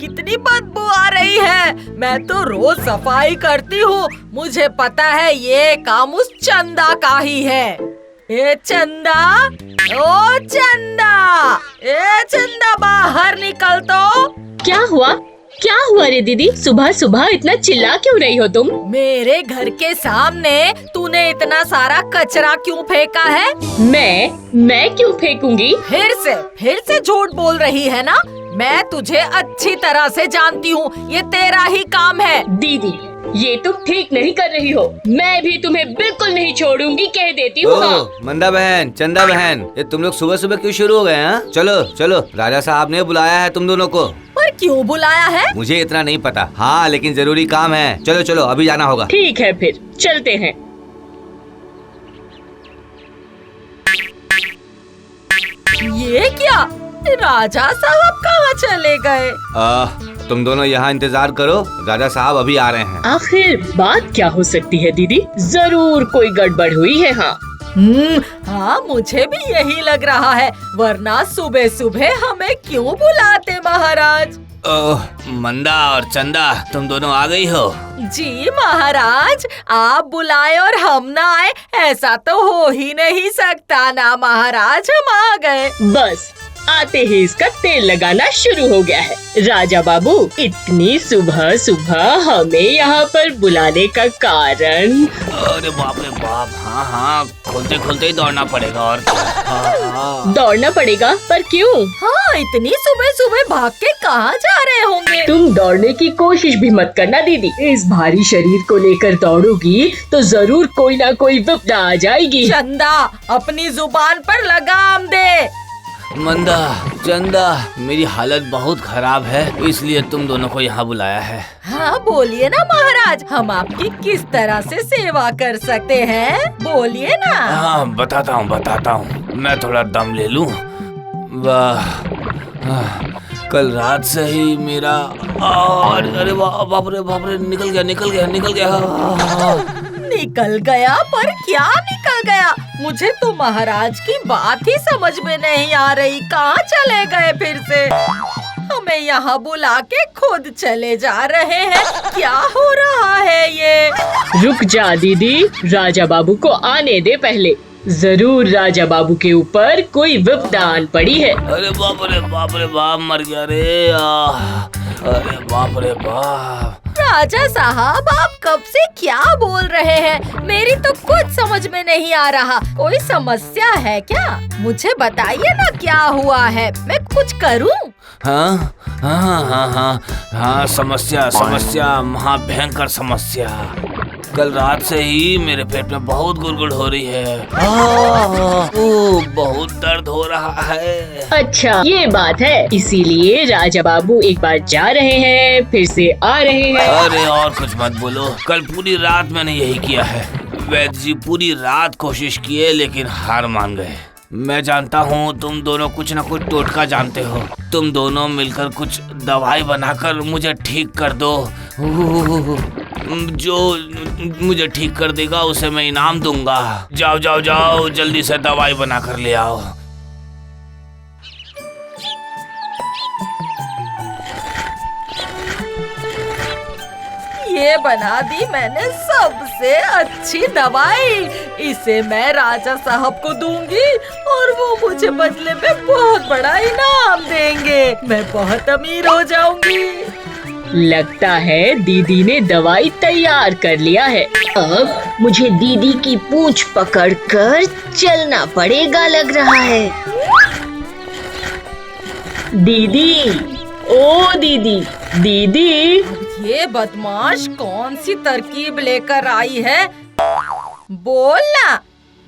कितनी बदबू आ रही है। मैं तो रोज सफाई करती हूँ, मुझे पता है ये काम उस चंदा का ही है। ए चंदा, ओ चंदा, ए चंदा बाहर निकल तो। क्या हुआ रे दीदी? सुबह सुबह इतना चिल्ला क्यों रही हो तुम? मेरे घर के सामने तूने इतना सारा कचरा क्यों फेंका है? मैं क्यों फेंकूंगी? फिर से झूठ बोल रही है ना? मैं तुझे अच्छी तरह से जानती हूँ, ये तेरा ही काम है। दीदी, ये तुम ठीक नहीं कर रही हो। मैं भी तुम्हें बिल्कुल नहीं छोड़ूंगी, कह देती हूँ। हाँ। मंदा बहन, चंदा बहन, ये तुम लोग सुबह सुबह क्यों शुरू हो गए हैं? चलो चलो, राजा साहब ने बुलाया है तुम दोनों को। पर क्यों बुलाया है? मुझे इतना नहीं पता। हाँ, लेकिन जरूरी काम है। चलो चलो, अभी जाना होगा। ठीक है, फिर चलते हैं। ये क्या? राजा साहब कहाँ चले गए? तुम दोनों यहाँ इंतजार करो, राजा साहब अभी आ रहे हैं। आखिर बात क्या हो सकती है दीदी? जरूर कोई गड़बड़ हुई है। हाँ हाँ, मुझे भी यही लग रहा है, वरना सुबह सुबह हमें क्यों बुलाते महाराज? मंदा और चंदा, तुम दोनों आ गई हो? जी महाराज, आप बुलाए और हम ना आए, ऐसा तो हो ही नहीं सकता ना महाराज। हम आ गए। बस आते ही इसका तेल लगाना शुरू हो गया है। राजा बाबू, इतनी सुबह सुबह हमें यहाँ पर बुलाने का कारण? अरे बाप रे बाप, हाँ, खोलते खोलते ही दौड़ना पड़ेगा। और हाँ। दौड़ना पड़ेगा? पर क्यों? हाँ, इतनी सुबह सुबह भाग के कहाँ जा रहे होंगे? तुम दौड़ने की कोशिश भी मत करना दीदी। इस भारी शरीर को लेकर दौड़ोगी तो जरूर कोई ना कोई विपदा आ जाएगी। चंदा, अपनी जुबान पर लगाम दे। मंदा, चंदा, मेरी हालत बहुत खराब है, इसलिए तुम दोनों को यहाँ बुलाया है। हाँ, बोलिए ना महाराज, हम आपकी किस तरह से सेवा कर सकते हैं? बोलिए ना। हाँ, बताता हूँ। मैं थोड़ा दम ले लूँ। वाह, कल रात से ही मेरा अरे बाप रे, निकल गया। निकल गया? पर क्या निकल गया? मुझे तो महाराज की बात ही समझ में नहीं आ रही। कहाँ चले गए फिर से? हमें यहाँ बुला के खुद चले जा रहे हैं। क्या हो रहा है ये? रुक जा दीदी, राजा बाबू को आने दे पहले। जरूर राजा बाबू के ऊपर कोई विपदा आन पड़ी है। अरे बाप रे बाप, मर गया रे। अरे बाप रे बाप। राजा साहब, आप कब से क्या बोल रहे हैं? मेरी तो कुछ समझ में नहीं आ रहा। कोई समस्या है क्या? मुझे बताइए ना, क्या हुआ है? मैं कुछ करूं? हाँ, समस्या, महाभयंकर समस्या। कल रात से ही मेरे पेट में बहुत गुड़गुड़ हो रही है। बहुत दर्द हो रहा है। अच्छा, ये बात है, इसीलिए राजा बाबू एक बार जा रहे हैं, फिर से आ रहे हैं। अरे और कुछ मत बोलो, कल पूरी रात मैंने यही किया है। वैद्य जी पूरी रात कोशिश किए, लेकिन हार मान गए। मैं जानता हूँ तुम दोनों कुछ न कुछ टोटका जानते हो। तुम दोनों मिलकर कुछ दवाई बनाकर मुझे ठीक कर दो। जो मुझे ठीक कर देगा उसे मैं इनाम दूंगा। जाओ, जल्दी से दवाई बना कर ले आओ। ये बना दी मैंने सबसे अच्छी दवाई। इसे मैं राजा साहब को दूंगी और वो मुझे बदले में बहुत बड़ा इनाम देंगे। मैं बहुत अमीर हो जाऊंगी। लगता है दीदी ने दवाई तैयार कर लिया है। अब मुझे दीदी की पूंछ पकड़कर चलना पड़ेगा लग रहा है। दीदी, ओ दीदी, दीदी। ये बदमाश कौन सी तरकीब लेकर आई है?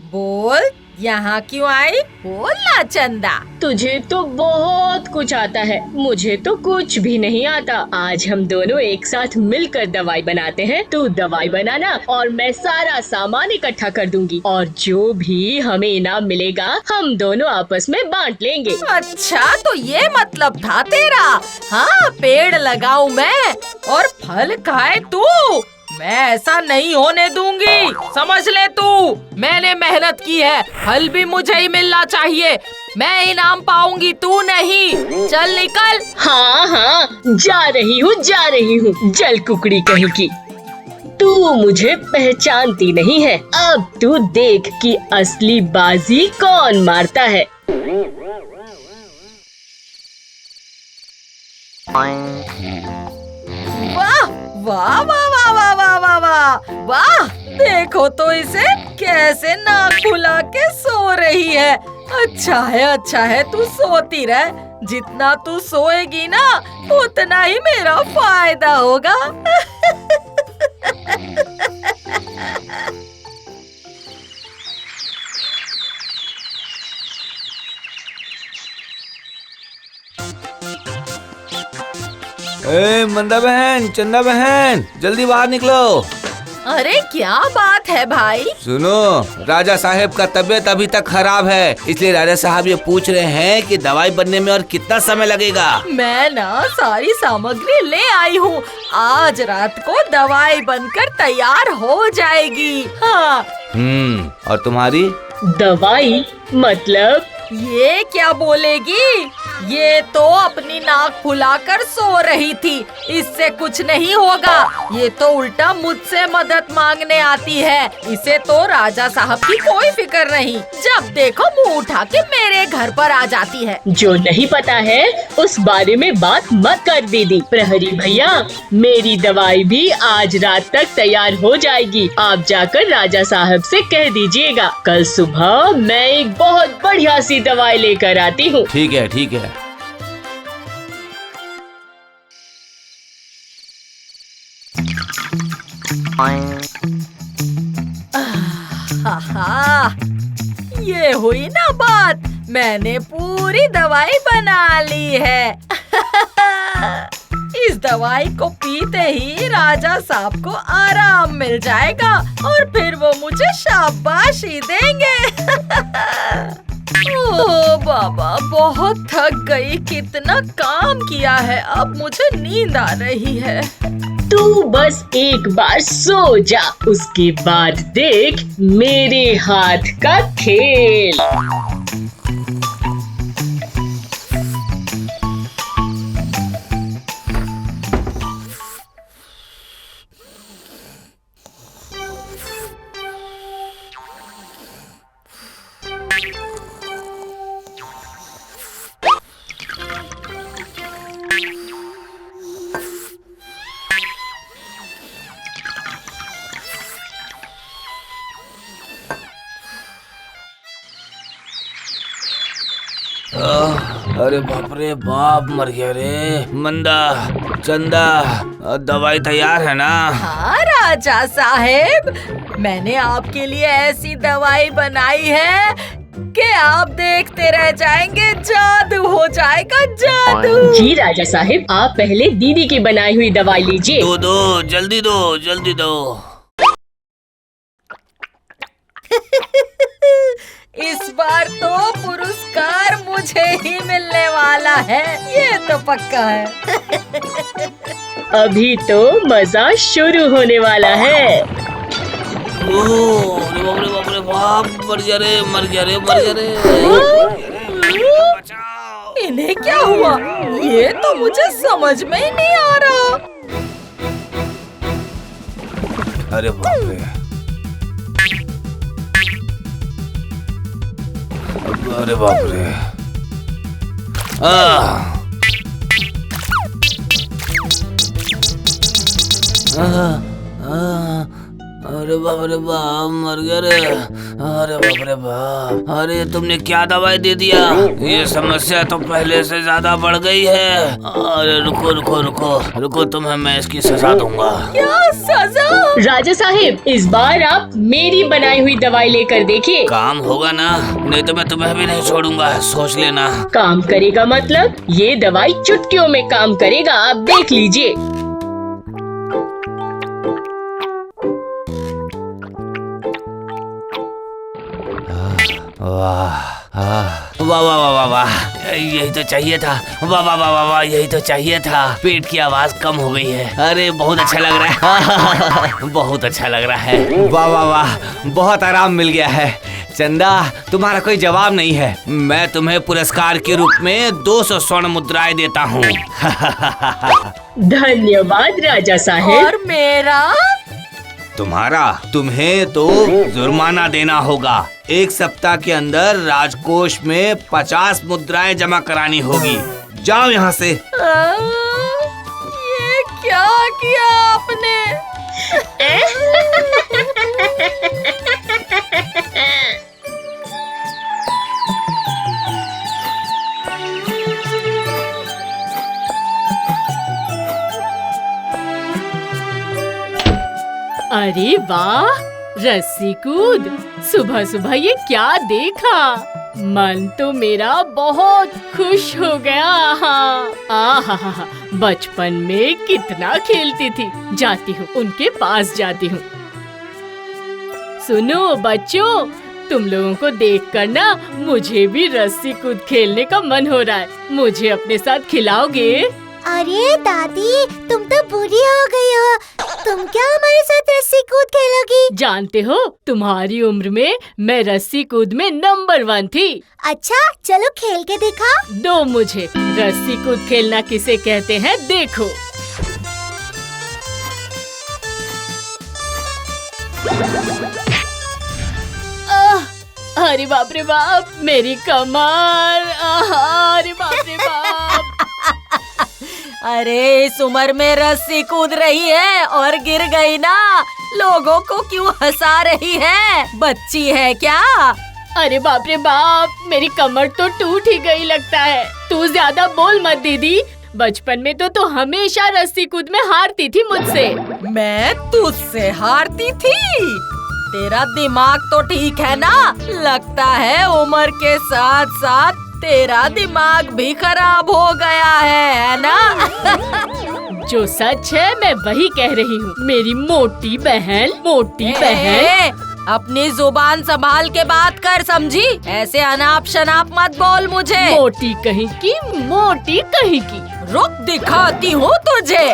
बोल, यहाँ क्यों आई? बोलना चंदा। तुझे तो बहुत कुछ आता है, मुझे तो कुछ भी नहीं आता। आज हम दोनों एक साथ मिलकर दवाई बनाते हैं। तू दवाई बनाना और मैं सारा सामान इकट्ठा कर दूंगी, और जो भी हमें इनाम मिलेगा हम दोनों आपस में बांट लेंगे। अच्छा, तो ये मतलब था तेरा? हाँ, पेड़ लगाऊं मैं और फल खाए तू? मैं ऐसा नहीं होने दूंगी, समझ ले तू। मैंने मेहनत की है, फल भी मुझे ही मिलना चाहिए। मैं इनाम पाऊंगी, तू नहीं। चल निकल। हाँ हाँ, जा रही हूँ जल कुकड़ी कहीं की। तू मुझे पहचानती नहीं है, अब तू देख कि असली बाजी कौन मारता है। वाह वाह वाह वाह वाह वाह वाह वाह वाह, देखो तो इसे कैसे नाक फुला के सो रही है। अच्छा है तू सोती रह, जितना तू सोएगी ना उतना ही मेरा फायदा होगा। ए मंदा बहन, चंदा बहन, जल्दी बाहर निकलो। अरे क्या बात है भाई? सुनो, राजा साहब का तबीयत अभी तक खराब है, इसलिए राजा साहब ये पूछ रहे हैं कि दवाई बनने में और कितना समय लगेगा। मैं ना सारी सामग्री ले आई हूँ, आज रात को दवाई बनकर तैयार हो जाएगी। हाँ। और तुम्हारी दवाई मतलब? ये क्या बोलेगी? ये तो अपनी नाक फुलाकर सो रही थी, इससे कुछ नहीं होगा। ये तो उल्टा मुझसे मदद मांगने आती है। इसे तो राजा साहब की कोई फिक्र नहीं, जब देखो मुंह उठा के मेरे घर पर आ जाती है। जो नहीं पता है उस बारे में बात मत कर दीदी। प्रहरी भैया, मेरी दवाई भी आज रात तक तैयार हो जाएगी। आप जाकर राजा साहब से कह दीजिएगा, कल सुबह मैं एक बहुत बढ़िया सी दवाई लेकर आती हूँ। ठीक है, ठीक है। हाँ, ये हुई ना बात, मैंने पूरी दवाई बना ली है। इस दवाई को पीते ही राजा साहब को आराम मिल जाएगा और फिर वो मुझे शाबाशी देंगे। ओ बाबा, बहुत थक गई, कितना काम किया है, अब मुझे नींद आ रही है। तू बस एक बार सो जा, उसके बाद देख मेरे हाथ का खेल। अरे बाप रे बाप, मर गया रे। मंदा, चंदा, दवाई तैयार है ना? हाँ राजा साहेब, मैंने आपके लिए ऐसी दवाई बनाई है कि आप देखते रह जाएंगे, जादू हो जाएगा, जादू। जी राजा साहिब, आप पहले दीदी की बनाई हुई दवाई लीजिए। दो, जल्दी दो, जल्दी दो। इस बार तो पुरस्कार मुझे ही मिलने वाला है, ये तो पक्का है। अभी तो मजा शुरू होने वाला है। बाप रे बाप, मर गया रे, मर गया रे, मर गया रे। बचाओ। इन्हें क्या हुआ? ये तो मुझे समझ में ही नहीं आ रहा। अरे बाप रे, अरे बाप रे। अरे बाप रे बाप, मर गया रे। अरे बाप रे बाप, अरे तुमने क्या दवाई दे दिया? ये समस्या तो पहले से ज्यादा बढ़ गई है। अरे रुको रुको रुको रुको, तुम्हें मैं इसकी सजा दूंगा। क्या सजा? राजा साहिब, इस बार आप मेरी बनाई हुई दवाई लेकर देखिए। काम होगा ना? नहीं तो मैं तुम्हें भी नहीं छोड़ूंगा, सोच लेना। काम करेगा मतलब? ये दवाई चुटकियों में काम करेगा, आप देख लीजिए। वाह वाह वाह वाह वाह वाह, यही तो चाहिए था। वाह वाह वाह वाह वाह, यही तो चाहिए था। पेट की आवाज कम हो गई है। अरे बहुत अच्छा लग रहा है। बहुत अच्छा लग रहा है। वाह वाह वाह, बहुत आराम मिल गया है। चंदा, तुम्हारा कोई जवाब नहीं है। मैं तुम्हें पुरस्कार के रूप में 200 स्वर्ण मुद्राएं देता हूँ। धन्यवाद राजा साहेब। और मेरा? तुम्हें तो जुर्माना देना होगा। 1 सप्ताह के अंदर राजकोष में 50 मुद्राएं जमा करानी होगी। जाओ यहाँ से। ये क्या किया आपने? अरे वाह, रस्सी कूद। सुबह सुबह ये क्या देखा, मन तो मेरा बहुत खुश हो गया। आहा, बचपन में कितना खेलती थी। जाती हूँ, उनके पास जाती हूँ। सुनो बच्चों, तुम लोगों को देखकर ना मुझे भी रस्सी कूद खेलने का मन हो रहा है। मुझे अपने साथ खिलाओगे? अरे दादी, तुम तो बूढ़ी हो गई हो, तुम क्या हमारे साथ रस्सी कूद खेलोगी? जानते हो, तुम्हारी उम्र में मैं रस्सी कूद में नंबर 1 थी। अच्छा, चलो खेल के दिखा। दो मुझे। रस्सी कूद खेलना किसे कहते हैं, देखो। अरे बाप रे बाप, मेरी कमर। अरे बाप रे बाप। अरे इस उम्र में रस्सी कूद रही है और गिर गई ना, लोगों को क्यों हंसा रही है? बच्ची है क्या? अरे बाप रे बाप, मेरी कमर तो टूट ही गई लगता है। तू ज्यादा बोल मत दीदी, बचपन में तो तू हमेशा रस्सी कूद में हारती थी मुझसे। मैं तुझसे हारती थी? तेरा दिमाग तो ठीक है ना? लगता है उम्र के साथ साथ तेरा दिमाग भी खराब हो गया है ना? जो सच है मैं वही कह रही हूँ, मेरी मोटी बहन। मोटी बहन, अपनी जुबान संभाल के बात कर, समझी? ऐसे अनाप शनाप मत बोल मुझे। मोटी कहीं की, मोटी कहीं की। रुक, दिखाती हूँ तुझे।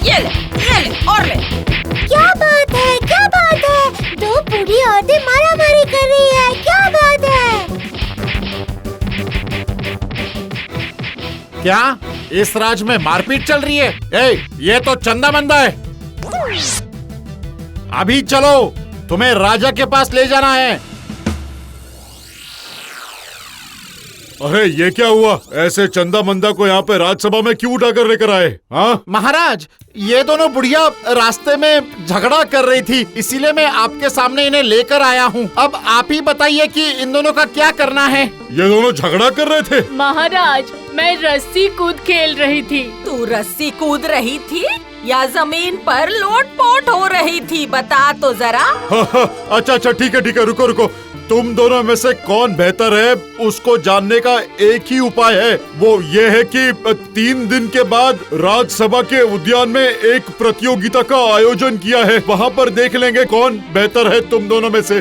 ये ले और ले। क्या बात है, क्या बात है? दो बूढ़ी औरतें मारामारी कर रही है, क्या बात है? क्या इस राज में मारपीट चल रही है? ये तो चंदा मंदा है। अभी चलो, तुम्हें राजा के पास ले जाना है। अरे ये क्या हुआ? ऐसे चंदा मंदा को यहाँ पे राजसभा में क्यों उठा कर लेकर आए? हाँ महाराज, ये दोनों बुढ़िया रास्ते में झगड़ा कर रही थी, इसीलिए मैं आपके सामने इन्हें लेकर आया हूँ। अब आप ही बताइए कि इन दोनों का क्या करना है। ये दोनों झगड़ा कर रहे थे? महाराज, मैं रस्सी कूद खेल रही थी। तू रस्सी कूद रही थी या जमीन पर लोटपोट हो रही थी? बता तो जरा। अच्छा, ठीक है, रुको। तुम दोनों में से कौन बेहतर है उसको जानने का एक ही उपाय है, वो ये है कि 3 दिन के बाद राजसभा के उद्यान में एक प्रतियोगिता का आयोजन किया है। वहाँ पर देख लेंगे कौन बेहतर है तुम दोनों में से।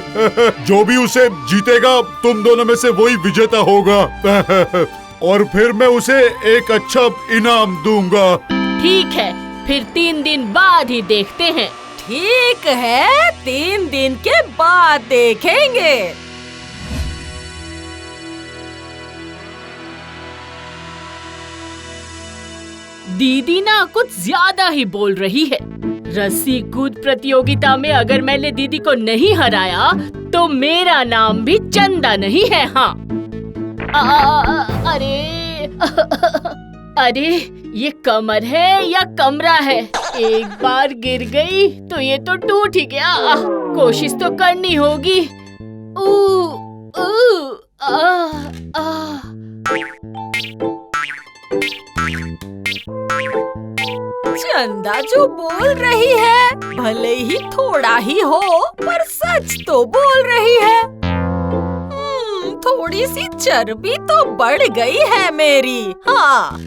जो भी उसे जीतेगा, तुम दोनों में से वही विजेता होगा। और फिर मैं उसे एक अच्छा इनाम दूंगा। ठीक है, फिर 3 दिन बाद ही देखते हैं। ठीक है, 3 दिन के बाद देखेंगे। दीदी ना कुछ ज्यादा ही बोल रही है। रस्सी कूद प्रतियोगिता में अगर मैंने दीदी को नहीं हराया तो मेरा नाम भी चंदा नहीं है। हाँ, अरे ये कमर है या कमरा है? एक बार गिर गई तो ये तो टूट ही गया। कोशिश तो करनी होगी। चंदा जो बोल रही है, भले ही थोड़ा ही हो पर सच तो बोल रही है। थोड़ी सी चर्बी तो बढ़ गई है मेरी। हाँ,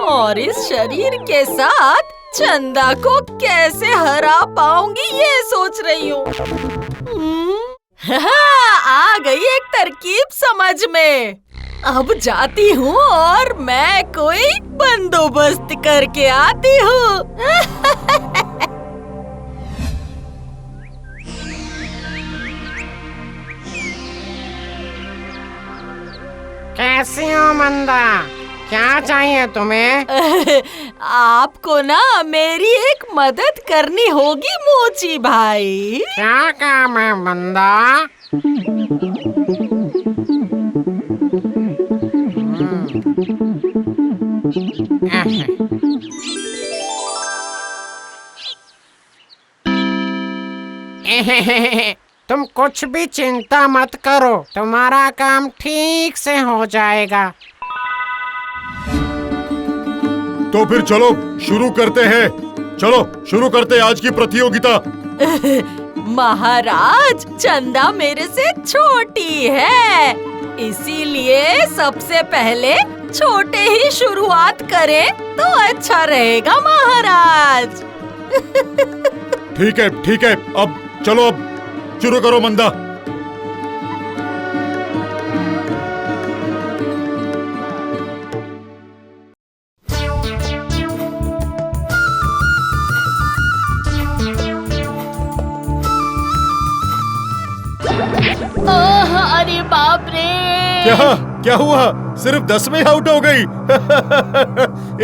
और इस शरीर के साथ चंदा को कैसे हरा पाऊंगी ये सोच रही हूँ। आ गई एक तरकीब समझ में। अब जाती हूँ और मैं कोई बंदोबस्त करके आती हूँ। कैसी हो मंदा? क्या चाहिए तुम्हें? आपको ना मेरी एक मदद करनी होगी मोची भाई। क्या काम है मंदा? तुम कुछ भी चिंता मत करो, तुम्हारा काम ठीक से हो जाएगा। तो फिर चलो शुरू करते हैं। चलो शुरू करते हैं आज की प्रतियोगिता। महाराज, चंदा मेरे से छोटी है, इसीलिए सबसे पहले छोटे ही शुरुआत करें तो अच्छा रहेगा महाराज। ठीक है, अब चलो, अब शुरू करो मंदा। अरे बाप रे! क्या हुआ? सिर्फ 10 में आउट हो गई?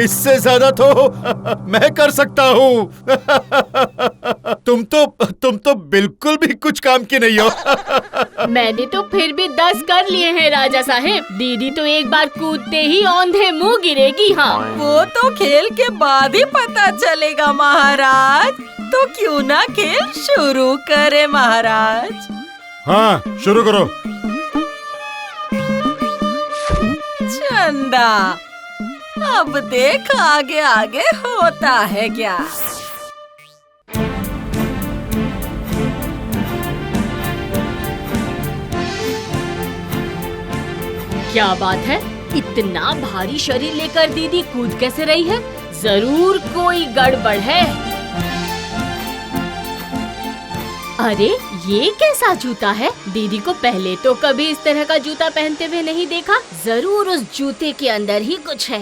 इससे ज्यादा तो मैं कर सकता हूँ। तुम तो बिल्कुल भी कुछ काम की नहीं हो। मैंने तो फिर भी 10 कर लिए हैं राजा साहेब। दीदी तो एक बार कूदते ही औंधे मुंह गिरेगी। हाँ, वो तो खेल के बाद ही पता चलेगा महाराज। तो क्यों ना खेल शुरू करे महाराज। हाँ, शुरू करो। चंदा, अब देख आगे आगे होता है क्या। क्या बात है, इतना भारी शरीर लेकर दीदी कूद कैसे रही है? जरूर कोई गड़बड़ है। अरे ये कैसा जूता है? दीदी को पहले तो कभी इस तरह का जूता पहनते हुए नहीं देखा। जरूर उस जूते के अंदर ही कुछ है।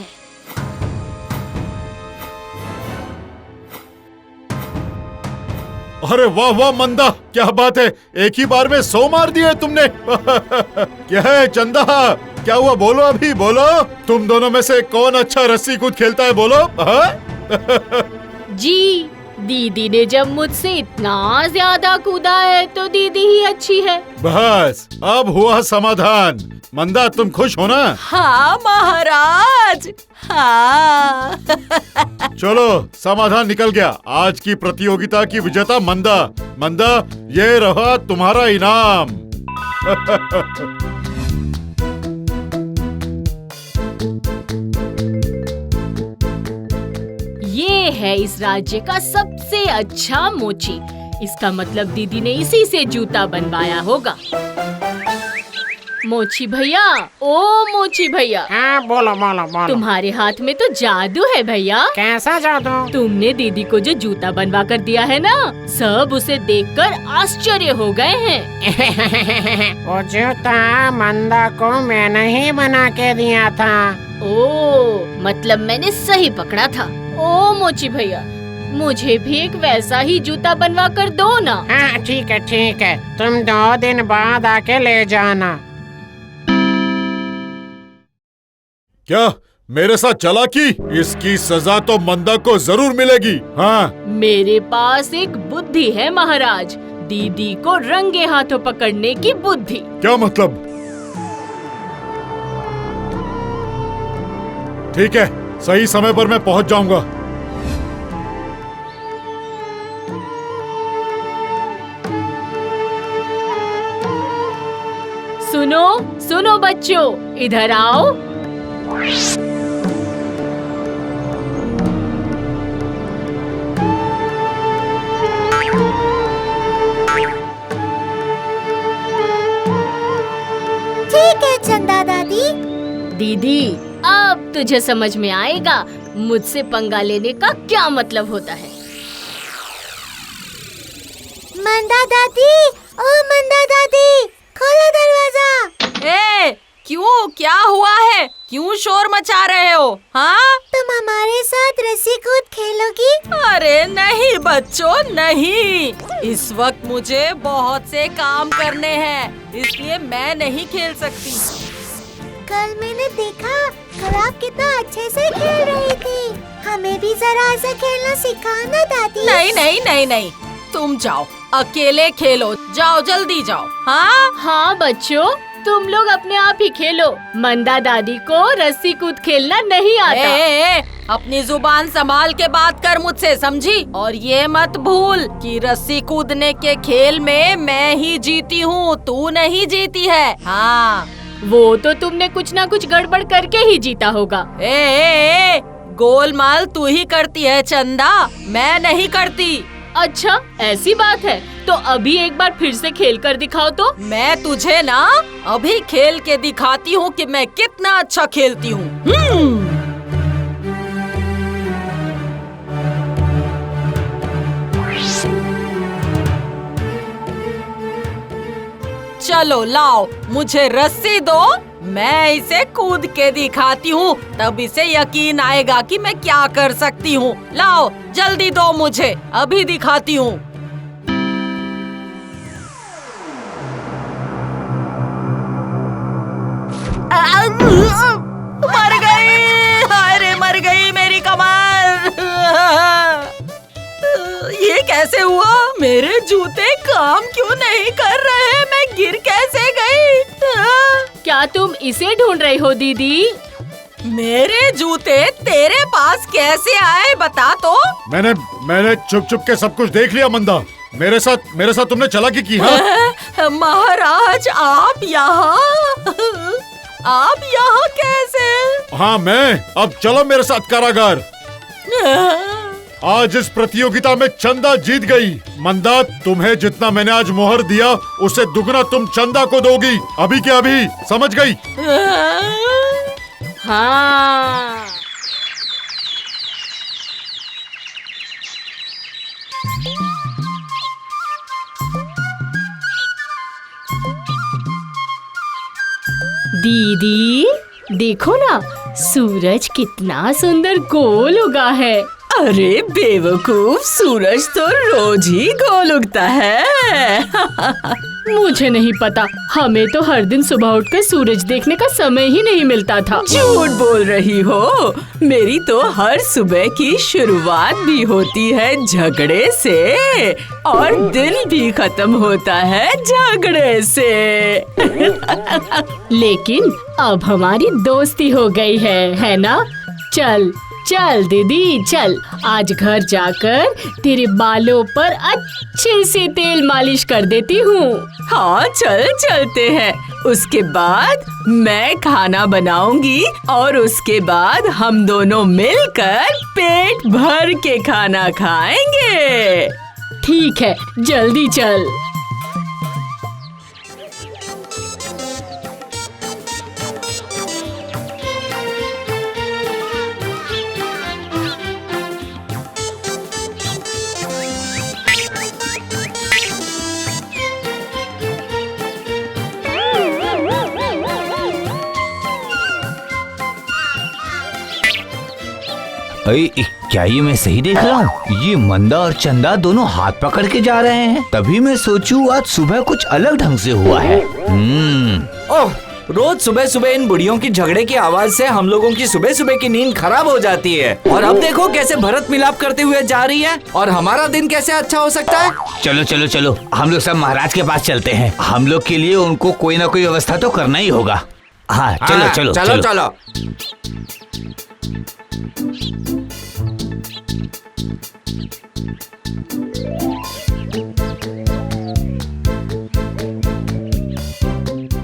अरे वाह वाह मंदा, क्या बात है, एक ही बार में 100 मार दिए तुमने। क्या है चंदा, क्या हुआ? बोलो, अभी बोलो। तुम दोनों में से कौन अच्छा रस्सी कूद खेलता है, बोलो। जी, दीदी ने जब मुझसे इतना ज्यादा कूदा है तो दीदी ही अच्छी है। बस अब हुआ समाधान। मंदा, तुम खुश हो ना? हाँ महाराज, हाँ। चलो, समाधान निकल गया। आज की प्रतियोगिता की विजेता मंदा, ये रहा तुम्हारा इनाम। ये है इस राज्य का सबसे अच्छा मोची। इसका मतलब दीदी ने इसी से जूता बनवाया होगा। मोची भैया, ओ मोची भैया। हाँ, बोलो। तुम्हारे हाथ में तो जादू है भैया। कैसा जादू? तुमने दीदी को जो जूता बनवा कर दिया है ना, सब उसे देखकर आश्चर्य हो गए हैं। वो जूता मंदा को मैंने ही बना के दिया था। ओ, मतलब मैंने सही पकड़ा था। ओ मोची भैया, मुझे भी एक वैसा ही जूता बनवा कर दो ना। हाँ, ठीक है। तुम 2 दिन बाद आके ले जाना। क्या मेरे साथ चालाकी? इसकी सजा तो मंदा को जरूर मिलेगी। हाँ, मेरे पास एक बुद्धि है महाराज, दीदी को रंगे हाथों पकड़ने की बुद्धि। क्या मतलब? ठीक है, सही समय पर मैं पहुंच जाऊंगा। सुनो बच्चों, इधर आओ। ठीक है चंदा दादी। दीदी, अब तुझे समझ में आएगा मुझसे पंगा लेने का क्या मतलब होता है। मंदा दादी, ओ मंदा दादी, खोलो दरवाजा। ए, क्यों, क्या हुआ है? क्यों शोर मचा रहे हो? हाँ, तुम हमारे साथ रस्सी कूद खेलोगी? अरे नहीं बच्चों, नहीं। इस वक्त मुझे बहुत से काम करने हैं, इसलिए मैं नहीं खेल सकती। कल मैंने देखा कल आप कितना अच्छे से खेल रही थी। हमें भी जरा ऐसा खेलना सिखाना दादी। नहीं नहीं नहीं नहीं, तुम जाओ अकेले खेलो, जाओ जल्दी जाओ। हाँ हाँ बच्चों, तुम लोग अपने आप ही खेलो। मंदा दादी को रस्सी कूद खेलना नहीं आता। ए, अपनी जुबान संभाल के बात कर मुझसे, समझी? और ये मत भूल कि रस्सी कूदने के खेल में मैं ही जीती हूँ, तू नहीं जीती है। हाँ वो तो तुमने कुछ ना कुछ गड़बड़ करके ही जीता होगा। ए, गोलमाल तू ही करती है चंदा, मैं नहीं करती। अच्छा ऐसी बात है, तो अभी एक बार फिर से खेल कर दिखाओ तो। मैं तुझे ना अभी खेल के दिखाती हूँ कि मैं कितना अच्छा खेलती हूँ। चलो लाओ, मुझे रस्सी दो, मैं इसे कूद के दिखाती हूँ, तब इसे यकीन आएगा कि मैं क्या कर सकती हूँ। लाओ जल्दी दो मुझे, अभी दिखाती हूँ। मर गई, अरे मर गई मेरी कमर। ये कैसे हुआ? मेरे जूते काम क्यों नहीं कर रहे? मैं गिर कैसे गई? क्या तुम इसे ढूंढ रही हो दीदी? मेरे जूते तेरे पास कैसे आए, बता तो। मैंने छुप छुप के सब कुछ देख लिया मंदा। मेरे साथ तुमने चालाकी की। हाँ? महाराज आप यहाँ कैसे? हाँ मैं, अब चलो मेरे साथ कारागार। आज इस प्रतियोगिता में चंदा जीत गई। मंदा, तुम्हें जितना मैंने आज मोहर दिया उससे दुगना तुम चंदा को दोगी, अभी के अभी, समझ गई? हाँ। दीदी देखो ना, सूरज कितना सुंदर गोल उगा है। अरे बेवकूफ, सूरज तो रोज ही गोल उगता है। मुझे नहीं पता, हमें तो हर दिन सुबह उठकर सूरज देखने का समय ही नहीं मिलता था। झूठ बोल रही हो, मेरी तो हर सुबह की शुरुआत भी होती है झगड़े से, और दिन भी खत्म होता है झगड़े से। लेकिन अब हमारी दोस्ती हो गई है ना? चल चल दीदी चल, आज घर जाकर तेरे बालों पर अच्छे से तेल मालिश कर देती हूँ। हाँ चल चलते हैं, उसके बाद मैं खाना बनाऊंगी और उसके बाद हम दोनों मिलकर पेट भर के खाना खाएंगे। ठीक है, जल्दी चल। अरे क्या ये मैं सही देख रहा हूँ? ये मंदा और चंदा दोनों हाथ पकड़ के जा रहे हैं। तभी मैं सोचूं आज सुबह कुछ अलग ढंग से हुआ है। ओह, रोज सुबह सुबह इन बुढ़ियों की झगड़े की आवाज से हम लोगों की सुबह सुबह की नींद खराब हो जाती है। और अब देखो कैसे भरत मिलाप करते हुए जा रही है, और हमारा दिन कैसे अच्छा हो सकता है? चलो चलो चलो, हम लोग सब महाराज के पास चलते हैं। हम लोग के लिए उनको कोई ना कोई व्यवस्था तो करना ही होगा। हाँ चलो चलो चलो चलो।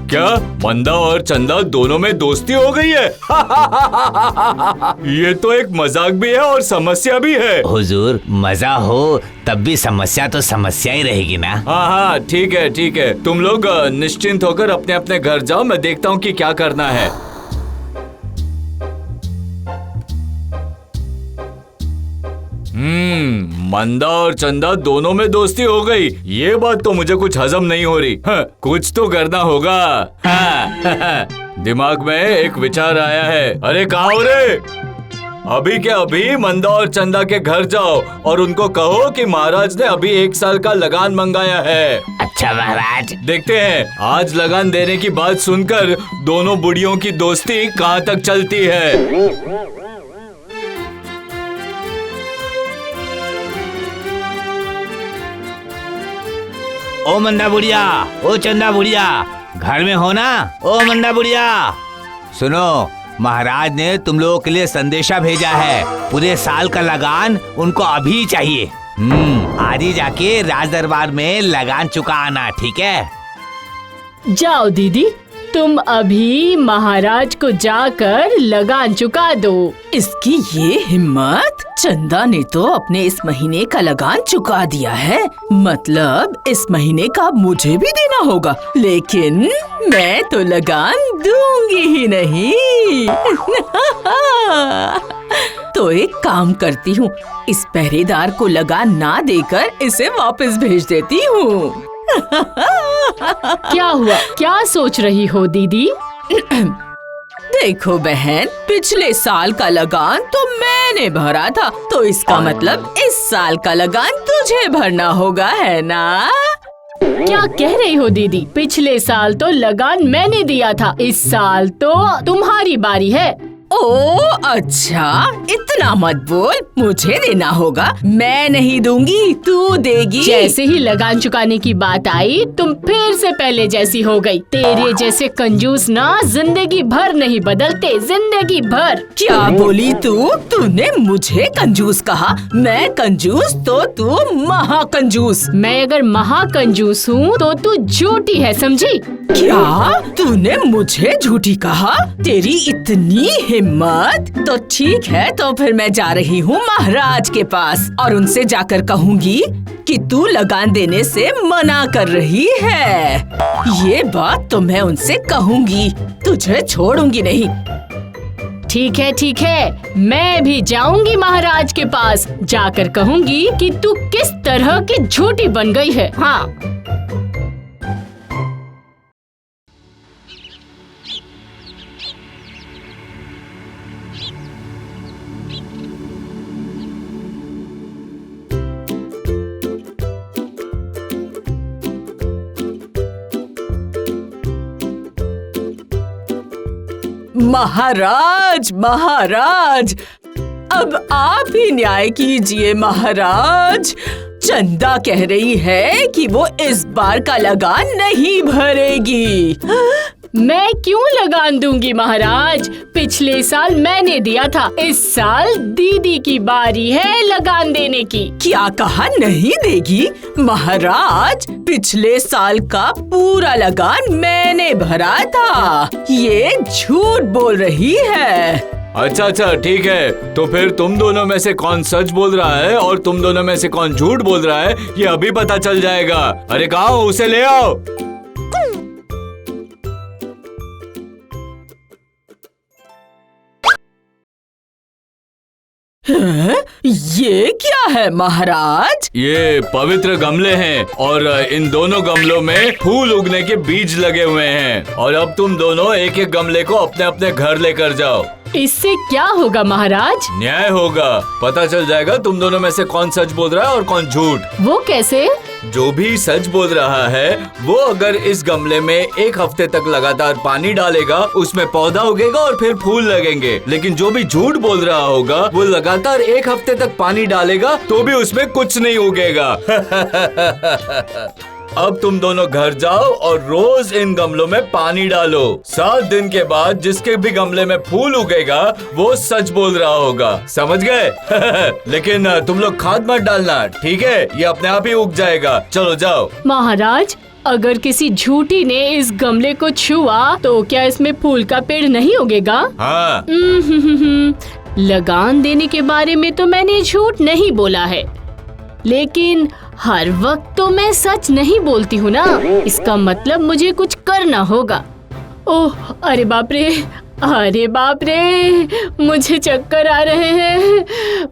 क्या मंदा और चंदा दोनों में दोस्ती हो गई है? ये तो एक मजाक भी है और समस्या भी है। हुजूर, मजा हो तब भी समस्या तो समस्या ही रहेगी ना। हाँ हाँ ठीक है, तुम लोग निश्चिंत होकर अपने अपने घर जाओ, मैं देखता हूँ कि क्या करना है। मंदा और चंदा दोनों में दोस्ती हो गई, ये बात तो मुझे कुछ हजम नहीं हो रही। कुछ तो करना होगा। हाँ, दिमाग में एक विचार आया है। अरे कहाँ हो रे? अभी के अभी मंदा और चंदा के घर जाओ और उनको कहो कि महाराज ने अभी 1 साल का लगान मंगाया है। अच्छा महाराज। देखते हैं आज लगान देने की बात सुनकर दोनों बुढ़ियों की दोस्ती कहाँ तक चलती है। ओ मंदा बुढ़िया, ओ चंदा बुढ़िया, घर में हो ना? ओ मंदा बुढ़िया, सुनो, महाराज ने तुम लोगों के लिए संदेशा भेजा है। पूरे साल का लगान उनको अभी चाहिए। आज ही जाके राज दरबार में लगान चुका आना, ठीक है? जाओ दीदी, तुम अभी महाराज को जाकर लगान चुका दो। इसकी ये हिम्मत! चंदा ने तो अपने इस महीने का लगान चुका दिया है, मतलब इस महीने का मुझे भी देना होगा, लेकिन मैं तो लगान दूंगी ही नहीं। तो एक काम करती हूँ, इस पहरेदार को लगान ना देकर इसे वापस भेज देती हूँ। क्या हुआ? क्या सोच रही हो दीदी? देखो बहन, पिछले साल का लगान तो मैंने भरा था, तो इसका मतलब इस साल का लगान तुझे भरना होगा, है ना? क्या कह रही हो दीदी? पिछले साल तो लगान मैंने दिया था, इस साल तो तुम्हारी बारी है। ओ अच्छा, इतना मत बोल, मुझे देना होगा। मैं नहीं दूंगी, तू देगी। जैसे ही लगान चुकाने की बात आई, तुम फिर से पहले जैसी हो गई। तेरे जैसे कंजूस ना जिंदगी भर नहीं बदलते, जिंदगी भर। क्या बोली तू? तूने मुझे कंजूस कहा? मैं कंजूस तो तू महाकंजूस। मैं अगर महाकंजूस हूँ तो तू झूठी है, समझी? क्या? तूने मुझे झूठी कहा? तेरी इतनी हिम्मत! तो ठीक है, तो फिर मैं जा रही हूँ महाराज के पास और उनसे जाकर कहूँगी कि तू लगान देने से मना कर रही है। ये बात तो मैं उनसे कहूँगी, तुझे छोड़ूंगी नहीं। ठीक है, मैं भी जाऊंगी महाराज के पास, जाकर कहूँगी कि तू किस तरह की झूठी बन गई है। हाँ। महाराज, महाराज, अब आप ही न्याय कीजिए महाराज। चंदा कह रही है कि वो इस बार का लगान नहीं भरेगी। मैं क्यों लगान दूंगी महाराज? पिछले साल मैंने दिया था, इस साल दीदी की बारी है लगान देने की। क्या कहा नहीं देगी? महाराज, पिछले साल का पूरा लगान मैंने भरा था, ये झूठ बोल रही है। अच्छा, ठीक है, तो फिर तुम दोनों में से कौन सच बोल रहा है और तुम दोनों में से कौन झूठ बोल रहा है, ये अभी पता चल जाएगा। अरे कहाँ हो? उसे ले आओ। ये क्या है महाराज? ये पवित्र गमले हैं और इन दोनों गमलों में फूल उगने के बीज लगे हुए हैं और अब तुम दोनों एक एक गमले को अपने अपने घर लेकर जाओ। इससे क्या होगा महाराज? न्याय होगा, पता चल जाएगा तुम दोनों में से कौन सच बोल रहा है और कौन झूठ। वो कैसे? जो भी सच बोल रहा है वो अगर इस गमले में 1 हफ्ते तक लगातार पानी डालेगा, उसमें पौधा उगेगा और फिर फूल लगेंगे। लेकिन जो भी झूठ बोल रहा होगा वो लगातार 1 हफ्ते तक पानी डालेगा तो भी उसमें कुछ नहीं उगेगा। अब तुम दोनों घर जाओ और रोज इन गमलों में पानी डालो। 7 दिन के बाद जिसके भी गमले में फूल उगेगा वो सच बोल रहा होगा, समझ गए? लेकिन तुम लोग खाद मत डालना, ठीक है? ये अपने आप ही उग जाएगा। चलो जाओ। महाराज, अगर किसी झूठी ने इस गमले को छुआ तो क्या इसमें फूल का पेड़ नहीं उगेगा? हाँ। लगान देने के बारे में तो मैंने झूठ नहीं बोला है, लेकिन हर वक्त तो मैं सच नहीं बोलती हूँ ना। इसका मतलब मुझे कुछ करना होगा। ओह, अरे बाप रे, अरे बाप रे, मुझे चक्कर आ रहे हैं।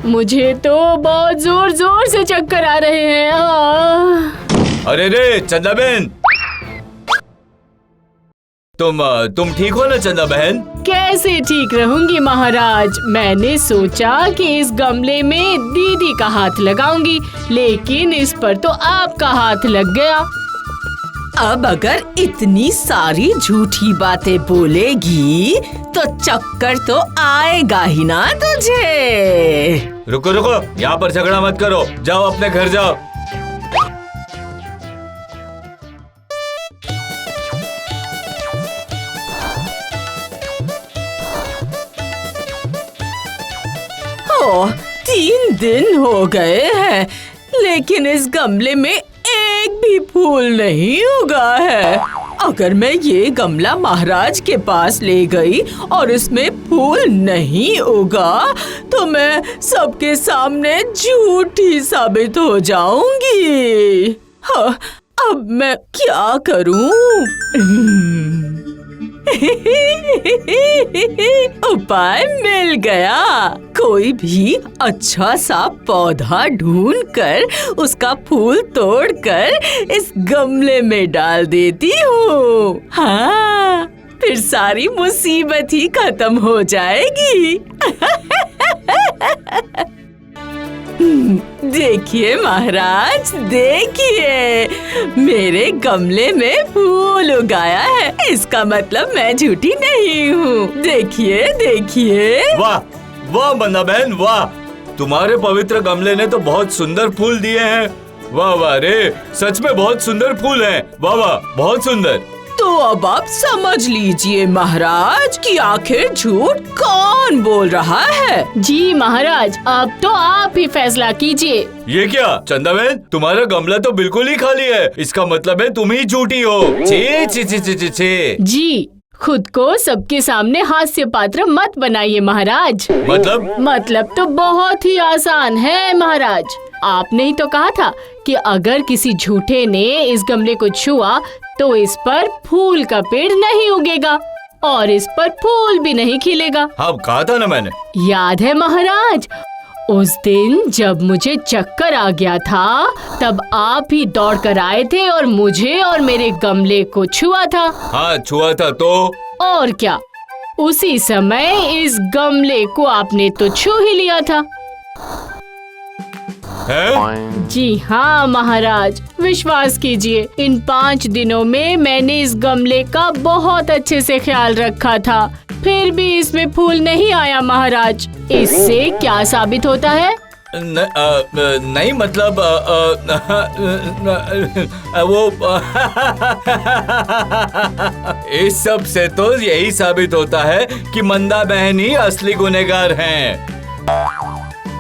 मुझे तो बहुत जोर जोर से चक्कर आ रहे हैं। अरे रे चंदा बहन, तुम ठीक हो ना चंदा बहन? कैसे ठीक रहूंगी महाराज। मैंने सोचा कि इस गमले में दीदी का हाथ लगाऊंगी, लेकिन इस पर तो आपका हाथ लग गया। अब अगर इतनी सारी झूठी बातें बोलेगी तो चक्कर तो आएगा ही ना तुझे। रुको रुको, यहाँ पर झगड़ा मत करो, जाओ अपने घर जाओ। ओह, 3 दिन हो गए हैं, लेकिन इस गमले में एक भी फूल नहीं उगा है। अगर मैं ये गमला महाराज के पास ले गई और इसमें फूल नहीं उगा तो मैं सबके सामने झूठी साबित हो जाऊंगी। हाँ, अब मैं क्या करूं? उपाय मिल गया। कोई भी अच्छा सा पौधा ढूंढकर उसका फूल तोड़कर इस गमले में डाल देती हूँ। हाँ, फिर सारी मुसीबत ही खत्म हो जाएगी। देखिए महाराज, देखिए, मेरे गमले में फूल उगाया है। इसका मतलब मैं झूठी नहीं हूँ। देखिए देखिए। वाह वाह मंदा बहन, वाह, तुम्हारे पवित्र गमले ने तो बहुत सुंदर फूल दिए हैं। वाह वाह रे, सच में बहुत सुंदर फूल हैं। वाह वाह, बहुत सुंदर। तो अब आप समझ लीजिए महाराज कि आखिर झूठ कौन बोल रहा है। जी महाराज, अब तो आप ही फैसला कीजिए। ये क्या चंदा बहन, तुम्हारा गमला तो बिल्कुल ही खाली है। इसका मतलब है तुम ही झूठी हो। छी छी छी छी छी छी। जी, खुद को सबके सामने हास्य पात्र मत बनाइए महाराज। मतलब तो बहुत ही आसान है महाराज। आपने ही तो कहा था कि अगर किसी झूठे ने इस गमले को छुआ तो इस पर फूल का पेड़ नहीं उगेगा और इस पर फूल भी नहीं खिलेगा। अब कहा था ना मैंने। याद है महाराज, उस दिन जब मुझे चक्कर आ गया था तब आप ही दौड़ कर आए थे और मुझे और मेरे गमले को छुआ था। हाँ, छुआ था तो। और क्या, उसी समय इस गमले को आपने तो छू ही लिया था। है? जी हाँ महाराज, विश्वास कीजिए, इन 5 दिनों में मैंने इस गमले का बहुत अच्छे से ख्याल रखा था, फिर भी इसमें फूल नहीं आया महाराज। इससे क्या साबित होता है? नहीं मतलब वो इस सब से तो यही साबित होता है कि मंदा बहन ही असली गुनहगार हैं।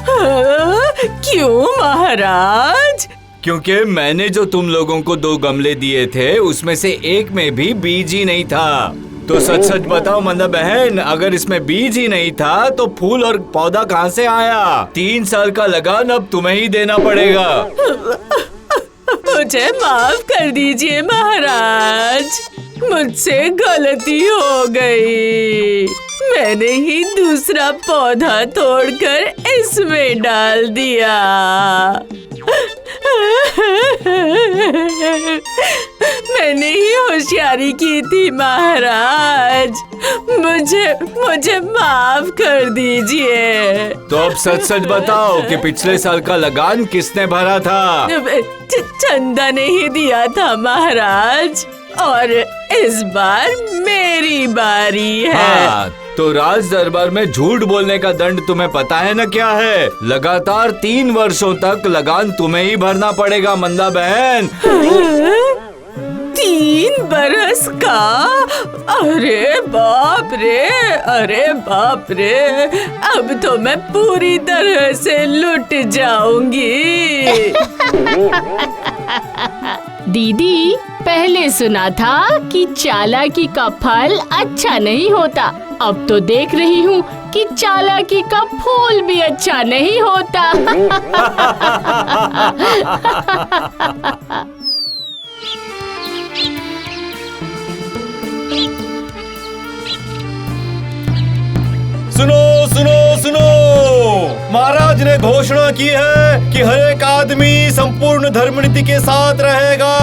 क्यों महाराज? क्योंकि मैंने जो तुम लोगों को 2 गमले दिए थे उसमें से एक में भी बीज ही नहीं था। तो सच सच बताओ मंदा बहन, अगर इसमें बीज ही नहीं था तो फूल और पौधा कहाँ से आया? 3 साल का लगान अब तुम्हें ही देना पड़ेगा। मुझे माफ कर दीजिए महाराज, मुझसे गलती हो गई। मैंने ही दूसरा पौधा तोड़कर इसमें डाल दिया। मैंने ही होशियारी की थी महाराज, मुझे माफ कर दीजिए। तो अब सच सच बताओ कि पिछले साल का लगान किसने भरा था? चंदा ने ही दिया था महाराज, और इस बार मेरी बारी है। हाँ, तो राज दरबार में झूठ बोलने का दंड तुम्हें पता है ना क्या है? लगातार 3 वर्षों तक लगान तुम्हें ही भरना पड़ेगा मंदा बहन। 3 बरस का? अरे बाप रे, अरे बाप रे, अब तो मैं पूरी तरह से लुट जाऊंगी। दीदी, पहले सुना था कि चालाकी का फल अच्छा नहीं होता, अब तो देख रही हूँ कि चालाकी का फूल भी अच्छा नहीं होता। सुनो सुनो सुनो, महाराज महाराज ने घोषणा की है कि हर एक आदमी संपूर्ण धर्म नीति के साथ रहेगा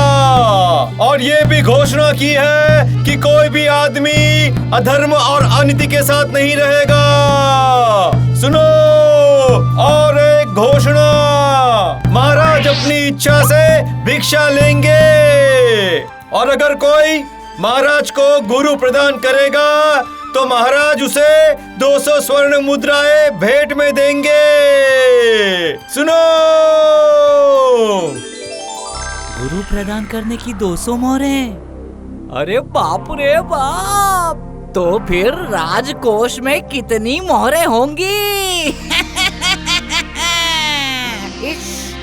और ये भी घोषणा की है कि कोई भी आदमी अधर्म और अनीति के साथ नहीं रहेगा। सुनो, और एक घोषणा, महाराज अपनी इच्छा से भिक्षा लेंगे और अगर कोई महाराज को गुरु प्रदान करेगा तो महाराज उसे 200 स्वर्ण मुद्राएं भेंट में देंगे। सुनो, गुरु प्रदान करने की 200 मोहरें। अरे बाप रे बाप, तो फिर राजकोष में कितनी मोहरें होंगी?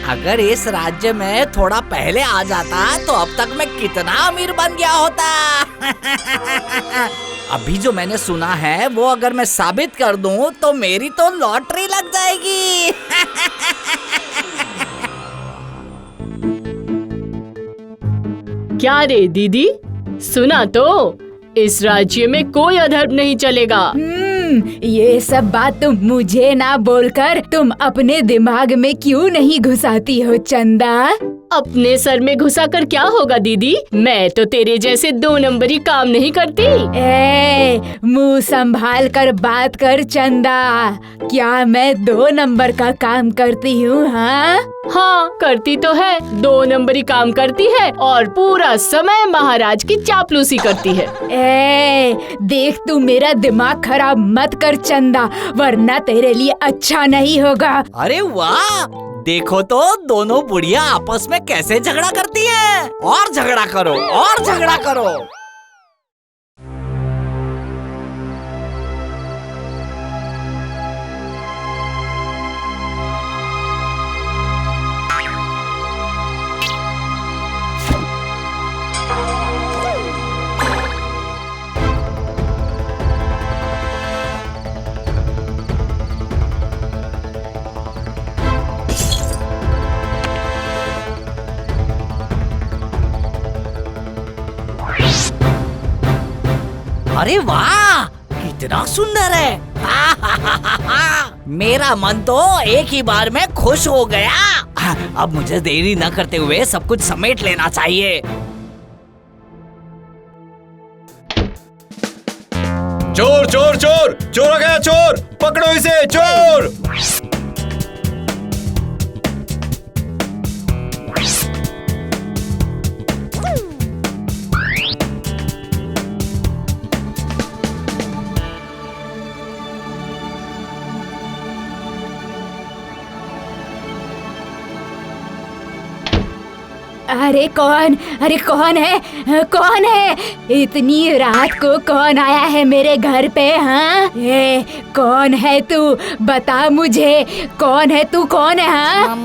अगर इस राज्य में थोड़ा पहले आ जाता तो अब तक मैं कितना अमीर बन गया होता। अभी जो मैंने सुना है वो अगर मैं साबित कर दूं तो मेरी तो लॉटरी लग जाएगी। क्या रे दीदी, सुना तो इस राज्य में कोई अधर्म नहीं चलेगा। ये सब बात तुम मुझे ना बोलकर तुम अपने दिमाग में क्यों नहीं घुसाती हो चंदा? अपने सर में घुसा कर क्या होगा दीदी, मैं तो तेरे जैसे 2 नंबरी काम नहीं करती। मुंह संभाल कर बात कर चंदा, क्या मैं 2 नंबर का काम करती हूँ? हाँ करती तो है, 2 नंबरी काम करती है और पूरा समय महाराज की चापलूसी करती है। देख तू मेरा दिमाग खराब मत कर चंदा, वरना तेरे लिए अच्छा नहीं होगा। अरे वाह, देखो तो दोनों बुढ़िया आपस में कैसे झगड़ा करती हैं। और झगड़ा करो, और झगड़ा करो। अरे वाह, कितना सुंदर है। मेरा मन तो एक ही बार में खुश हो गया। अब मुझे देरी न करते हुए सब कुछ समेट लेना चाहिए। चोर चोर चोर, चोर आ गया, चोर पकड़ो इसे, चोर। अरे कौन है? कौन है? इतनी रात को कौन आया है मेरे घर पे? कौन है तू? बता मुझे, कौन है तू? कौन है?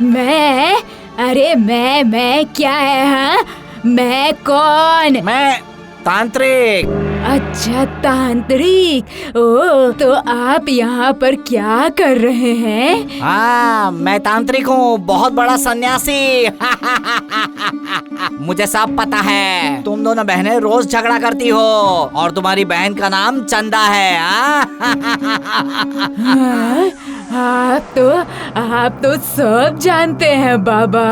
मैं? अरे मैं क्या है? मैं कौन? मैं तांत्रिक। अच्छा तांत्रिक, ओ तो आप यहाँ पर क्या कर रहे हैं? हाँ, मैं तांत्रिक हूँ, बहुत बड़ा सन्यासी। मुझे सब पता है। तुम दोनों बहनें रोज झगड़ा करती हो और तुम्हारी बहन का नाम चंदा है। आप तो सब जानते हैं बाबा।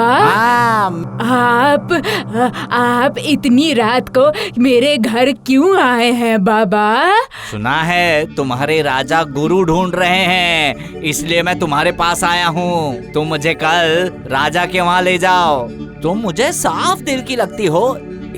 आप इतनी रात को मेरे घर क्यों आए हैं बाबा? सुना है तुम्हारे राजा गुरु ढूंढ रहे हैं, इसलिए मैं तुम्हारे पास आया हूँ। तुम मुझे कल राजा के वहाँ ले जाओ। तुम मुझे साफ दिल की लगती हो,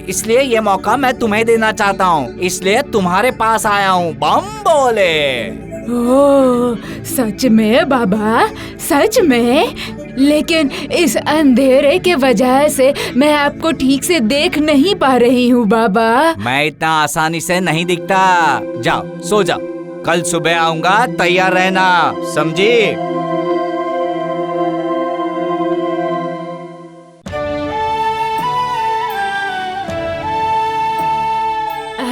इसलिए ये मौका मैं तुम्हें देना चाहता हूँ, इसलिए तुम्हारे पास आया हूँ। बम बोले। ओह, सच में बाबा? सच में? लेकिन इस अंधेरे के वजह से मैं आपको ठीक से देख नहीं पा रही हूँ बाबा। मैं इतना आसानी से नहीं दिखता। जाओ सो जाओ, कल सुबह आऊंगा, तैयार रहना, समझी?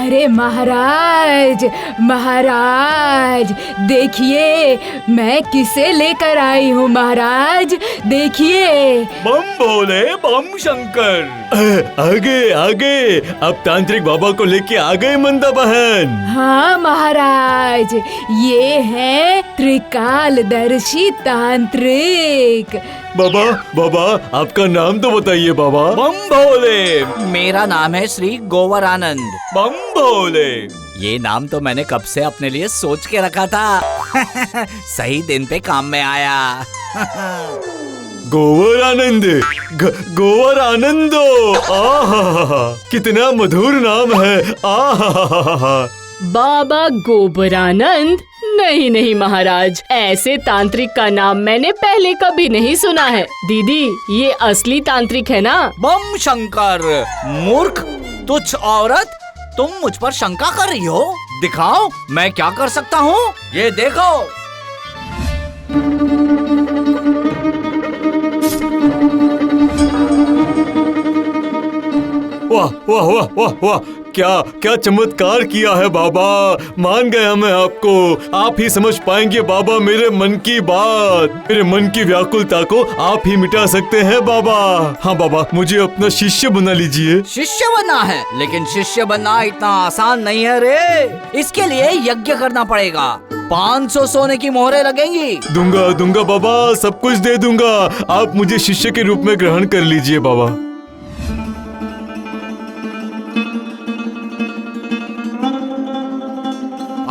अरे महाराज, महाराज देखिए मैं किसे लेकर आई हूँ महाराज, देखिए। बम भोले बम शंकर। आगे आगे, अब तांत्रिक बाबा को लेके आ गए मंदा बहन। हाँ महाराज, ये है त्रिकालदर्शी तांत्रिक। बाबा बाबा आपका नाम तो बताइए बाबा। बम भोले। मेरा नाम है श्री गोवरानंद। बम भोले। ये नाम तो मैंने कब से अपने लिए सोच के रखा था। सही दिन पे काम में आया। गोवरानंद, गोवर आनंदो। आहा, कितना मधुर नाम है। आहा। बाबा गोबरानंद? नहीं नहीं महाराज, ऐसे तांत्रिक का नाम मैंने पहले कभी नहीं सुना है। दीदी, ये असली तांत्रिक है ना? बम शंकर, मूर्ख तुच्छ औरत, तुम मुझ पर शंका कर रही हो? दिखाओ मैं क्या कर सकता हूँ, ये देखो। वाह वाह वाह वाह वाह, क्या क्या चमत्कार किया है बाबा। मान गया मैं आपको। आप ही समझ पाएंगे बाबा मेरे मन की बात, मेरे मन की व्याकुलता को आप ही मिटा सकते हैं बाबा। हाँ बाबा, मुझे अपना शिष्य बना लीजिए। शिष्य बनना है? लेकिन शिष्य बनना इतना आसान नहीं है रे। इसके लिए यज्ञ करना पड़ेगा। 500 सोने की मोहरें लगेंगी। दूंगा दूंगा बाबा, सब कुछ दे दूंगा। आप मुझे शिष्य के रूप में ग्रहण कर लीजिए बाबा।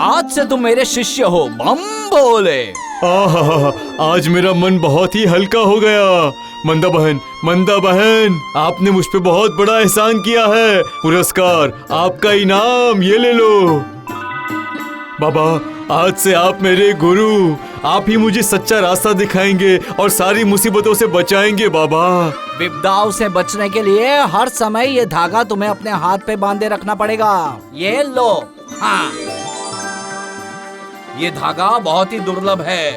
आज से तुम मेरे शिष्य हो, बम भोले। आहा, आज मेरा मन बहुत ही हल्का हो गया। मंदा बहन, मंदा बहन, आपने मुझ पे बहुत बड़ा एहसान किया है। पुरस्कार, आपका इनाम, ये ले लो। बाबा, आज से आप मेरे गुरु, आप ही मुझे सच्चा रास्ता दिखाएंगे और सारी मुसीबतों से बचाएंगे बाबा। विपदाओं से बचने के लिए हर समय ये धागा तुम्हें अपने हाथ पे बांधे रखना पड़ेगा। ये लो। हाँ, ये धागा बहुत ही दुर्लभ है।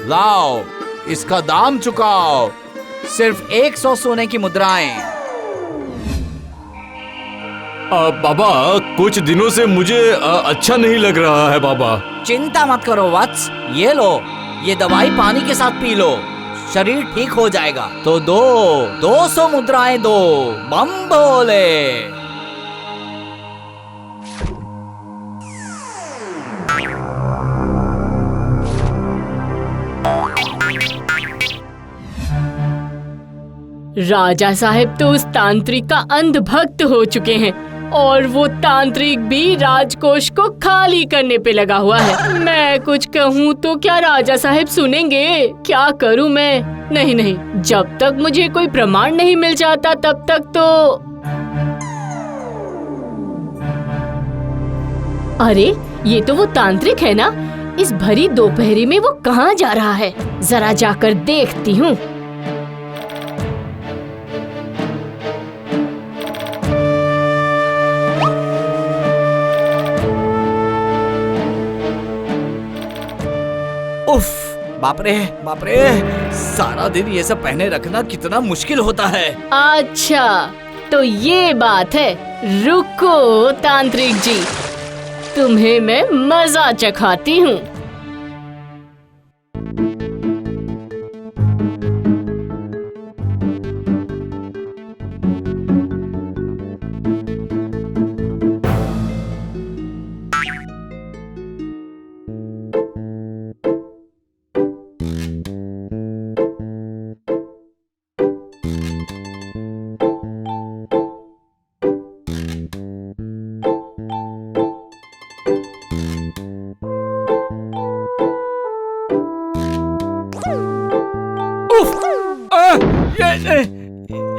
लाओ, इसका दाम चुकाओ। सिर्फ 100 सोने की मुद्राएं। बाबा, कुछ दिनों से मुझे अच्छा नहीं लग रहा है बाबा। चिंता मत करो वत्स, ये लो, ये दवाई पानी के साथ पी लो, शरीर ठीक हो जाएगा। तो 200 मुद्राएं दो, बम भोले। राजा साहब तो उस तांत्रिक का अंधभक्त हो चुके हैं और वो तांत्रिक भी राजकोष को खाली करने पे लगा हुआ है। मैं कुछ कहूँ तो क्या राजा साहब सुनेंगे? क्या करूँ मैं? नहीं नहीं, जब तक मुझे कोई प्रमाण नहीं मिल जाता तब तक तो। अरे, ये तो वो तांत्रिक है ना? इस भरी दोपहरी में वो कहाँ जा रहा है? जरा जाकर देखती हूँ। उफ, बाप रे बाप रे, सारा दिन ये सब पहने रखना कितना मुश्किल होता है। अच्छा, तो ये बात है। रुको तांत्रिक जी, तुम्हें मैं मजा चखाती हूँ।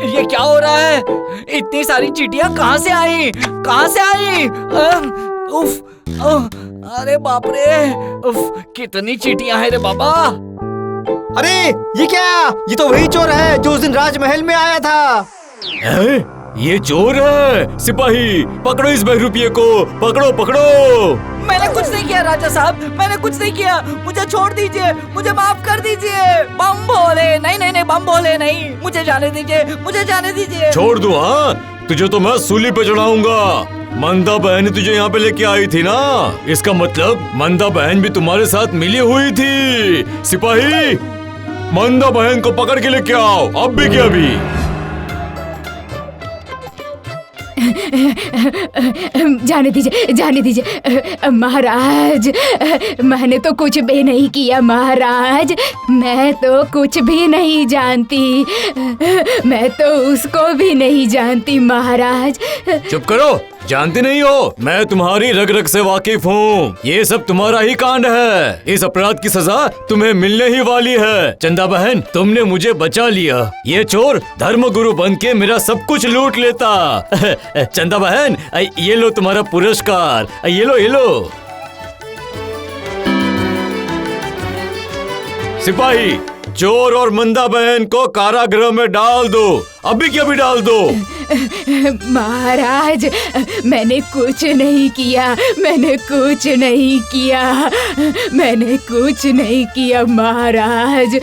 ये क्या हो रहा है? इतनी सारी चींटियां कहाँ से आई? कहाँ से आई? उफ, अरे बाप रे, उफ, कितनी चींटियां हैं रे बाबा। अरे ये क्या? ये तो वही चोर है जो उस दिन राजमहल में आया था। है? ये चोर है। सिपाही, पकड़ो इस बहरूपिये को, पकड़ो पकड़ो। मैंने कुछ नहीं किया राजा साहब, मैंने कुछ नहीं किया। मुझे छोड़ दीजिए, मुझे माफ कर दीजिए। बम भोले, नहीं नहीं नहीं, बम भोले नहीं, मुझे जाने दीजिए, मुझे जाने दीजिए। छोड़ दूं? हाँ, तुझे तो मैं सूली पे चढ़ाऊंगा। मंदा बहन ही तुझे यहाँ पे लेके आई थी ना, इसका मतलब मंदा बहन भी तुम्हारे साथ मिली हुई थी। सिपाही, मंदा बहन को पकड़ के लेके आओ, अब भी क्या अभी। जाने दीजिए महाराज, मैंने तो कुछ भी नहीं किया महाराज, मैं तो कुछ भी नहीं जानती, मैं तो उसको भी नहीं जानती महाराज। चुप करो, जानती नहीं हो, मैं तुम्हारी रग रग से वाकिफ हूँ। ये सब तुम्हारा ही कांड है, इस अपराध की सजा तुम्हें मिलने ही वाली है। चंदा बहन, तुमने मुझे बचा लिया, ये चोर धर्मगुरु बन के मेरा सब कुछ लूट लेता। चंदा बहन, ये लो तुम्हारा पुरस्कार, ये लो। सिपाही, चोर और मंदा बहन को कारागृह में डाल दो, अभी के अभी डाल दो। महाराज, मैंने कुछ नहीं किया महाराज।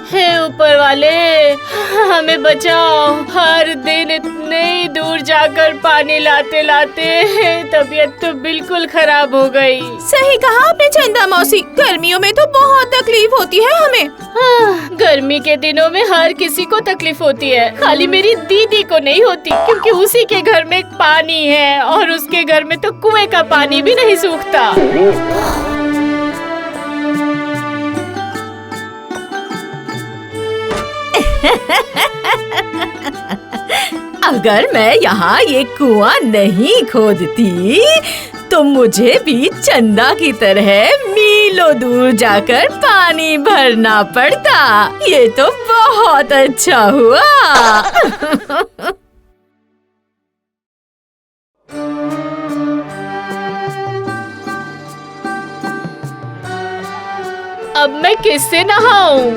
हे ऊपर वाले, हमें बचाओ। हर दिन इतने ही दूर जाकर पानी लाते तबीयत तो बिल्कुल खराब हो गई। सही कहा आपने चंदा मौसी, गर्मियों में तो बहुत तकलीफ होती है हमें। गर्मी के दिनों में हर किसी को तकलीफ होती है, खाली मेरी दीदी को नहीं होती, क्योंकि उसी के घर में पानी है और उसके घर में तो कुएं का पानी भी नहीं सूखता। अगर मैं यहाँ ये कुआं नहीं खोदती तो मुझे भी चंदा की तरह मीलों दूर जाकर पानी भरना पड़ता। ये तो बहुत अच्छा हुआ। अब मैं किससे नहाऊं?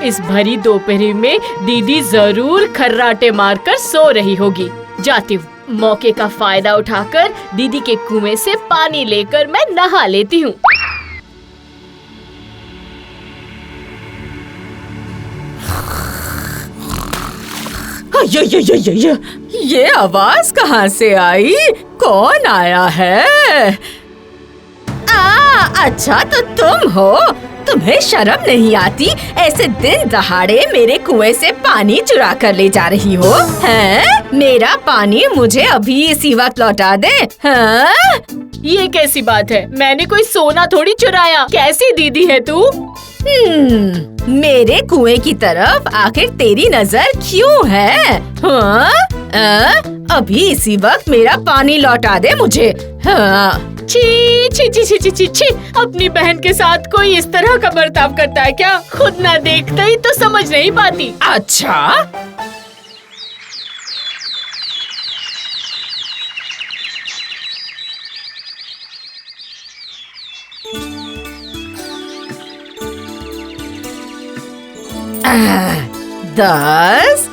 इस भरी दोपहर में दीदी जरूर खर्राटे मारकर सो रही होगी। जाती हूँ, मौके का फायदा उठाकर दीदी के कुएं से पानी लेकर मैं नहा लेती हूँ। ये आवाज कहाँ से आई? कौन आया है? अच्छा तो तुम हो। तुम्हें शर्म नहीं आती? ऐसे दिन दहाड़े मेरे कुएं से पानी चुरा कर ले जा रही हो? हैं? मेरा पानी मुझे अभी इसी वक्त लौटा दे। हैं? ये कैसी बात है? मैंने कोई सोना थोड़ी चुराया। कैसी दीदी है तू? मेरे कुएं की तरफ आखिर तेरी नजर क्यों है? अभी इसी वक्त मेरा पानी लौटा दे मुझे। छी छी छी छी छी छी, अपनी बहन के साथ कोई इस तरह का बर्ताव करता है क्या? खुद ना देखते ही तो समझ नहीं पाती। अच्छा, दस,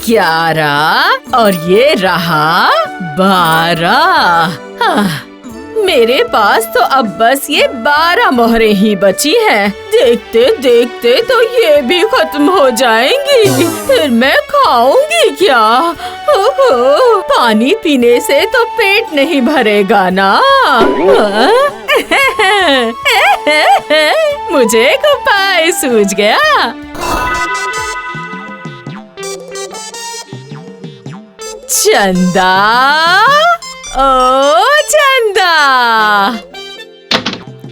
11 और ये रहा 12। मेरे पास तो अब बस ये 12 मोहरें ही बची हैं। देखते देखते तो ये भी खत्म हो जाएंगी। फिर मैं खाऊंगी क्या? ओहो, पानी पीने से तो पेट नहीं भरेगा ना। मुझे एक उपाय सूझ गया। चंदा, ओ चंदा,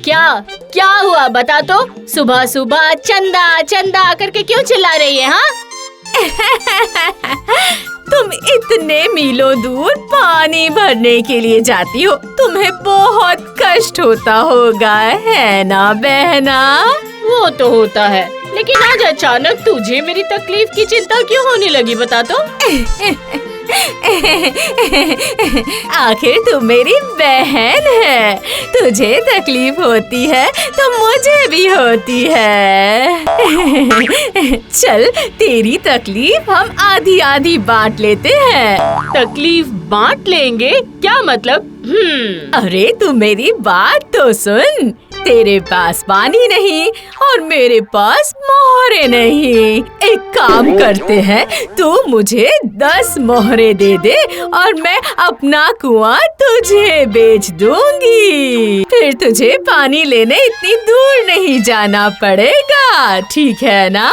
क्या हुआ बता तो? सुबह सुबह चंदा चंदा करके क्यों चिल्ला रही है? हाँ? तुम इतने मीलों दूर पानी भरने के लिए जाती हो, तुम्हें बहुत कष्ट होता होगा, है ना बहना? वो तो होता है, लेकिन आज अचानक तुझे मेरी तकलीफ की चिंता क्यों होने लगी बता तो? आखिर तू मेरी बहन है, तुझे तकलीफ होती है तो मुझे भी होती है। चल तेरी तकलीफ हम आधी आधी बांट लेते हैं। तकलीफ बांट लेंगे? क्या मतलब? अरे तू मेरी बात तो सुन। तेरे पास पानी नहीं और मेरे पास मोहरे नहीं। एक काम करते हैं, तू मुझे 10 मोहरे दे दे और मैं अपना कुआं तुझे बेच दूंगी। फिर तुझे पानी लेने इतनी दूर नहीं जाना पड़ेगा, ठीक है ना?